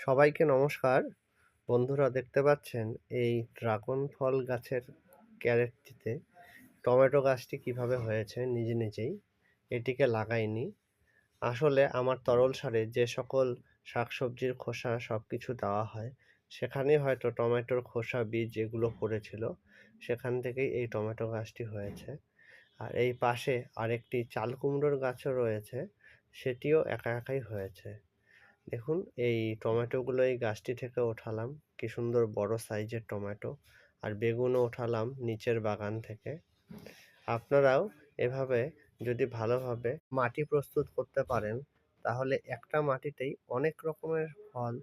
সবাইকে নমস্কার। বন্ধুরা দেখতে পাচ্ছেন এই ড্রাগন ফল গাছের ক্যারেটটিতে টমেটো গাছটি কিভাবে হয়েছে নিজে নিজেই। এটিকে লাগাইনি। আসলে আমার তরল সারে যে সকল শাকসবজির খোসা সবকিছু দেওয়া হয়, সেখানেই হয়তো টমেটোর খোসা বীজ এগুলো পড়েছিল। সেখান থেকেই এই টমেটো গাছটি হয়েছে। আর এই পাশে আরেকটি চাল কুমড়োর গাছও রয়েছে, সেটিও একা একাই হয়েছে। দেখুন এই টমেটোগুলো এই গাছটি থেকে ওঠালাম, কি সুন্দর বড় সাইজের টমেটো। আর বেগুনও ওঠালাম নিচের বাগান থেকে। আপনারাও এভাবে যদি ভালোভাবে মাটি প্রস্তুত করতে পারেন, তাহলে একটা মাটিতেই অনেক রকমের ফল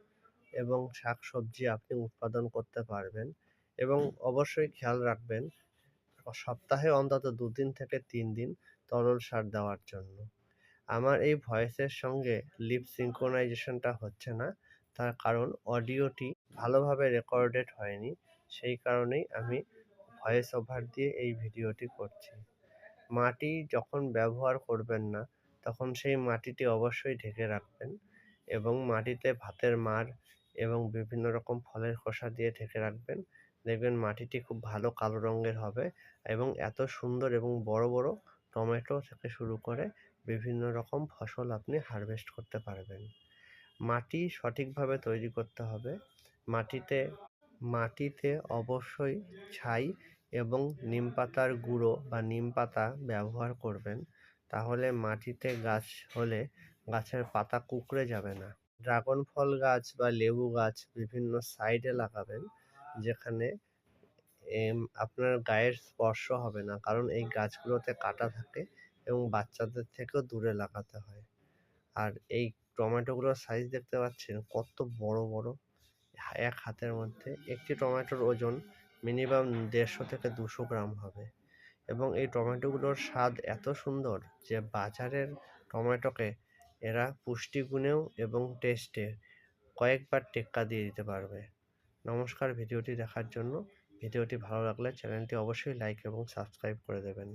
এবং শাকসবজি আপনি উৎপাদন করতে পারবেন। এবং অবশ্যই খেয়াল রাখবেন সপ্তাহে অন্তত ২ দিন থেকে ৩ দিন তরল সার দেওয়ার জন্য। আমার এই ভয়েসের সঙ্গে লিপ সিঙ্ক্রোনাইজেশনটা হচ্ছে না, তার কারণ অডিওটি ভালোভাবে রেকর্ডেড হয়নি। সেই কারণেই আমি ভয়েস ওভার দিয়ে এই ভিডিওটি করছি। মাটি যখন ব্যবহার করবেন না, তখন সেই মাটিটি অবশ্যই ঢেকে রাখবেন এবং মাটিতে ভাতের মাড় এবং বিভিন্ন রকম ফলের খোসা দিয়ে ঢেকে রাখবেন। দেখবেন মাটিটি খুব ভালো কালো রঙের হবে এবং এত সুন্দর এবং বড় বড় টমেটো থেকে শুরু করে বিভিন্ন রকম ফসল আপনি হারভেস্ট করতে পারবেন। মাটি সঠিকভাবে তৈরি করতে হবে। মাটিতে মাটিতে অবশ্যই ছাই এবং নিমপাতার গুঁড়ো বা নিমপাতা ব্যবহার করবেন। তাহলে মাটিতে গাছ হলে গাছের পাতা কুঁকড়ে যাবে না। ড্রাগন ফল গাছ বা লেবু গাছ বিভিন্ন সাইডে লাগাবেন, যেখানে আপনার গায়ের স্পর্শ হবে না। কারণ এই গাছগুলোতে কাঁটা থাকে এবং বাচ্চাদের থেকেও দূরে লাগাতে হয়। আর এই টমেটোগুলোর সাইজ দেখতে পাচ্ছেন কত বড় বড়। এক হাতের মধ্যে একটি টমেটোর ওজন মিনিমাম ১৫০ থেকে ২০০ গ্রাম হবে এবং এই টমেটোগুলোর স্বাদ এত সুন্দর যে বাজারের টমেটোকে এরা পুষ্টিগুণেও এবং টেস্টে কয়েকবার টেক্কা দিয়ে দিতে পারবে। নমস্কার ভিডিওটি দেখার জন্য। ভিডিওটি ভালো লাগলে চ্যানেলটি অবশ্যই লাইক এবং সাবস্ক্রাইব করে দেবেন।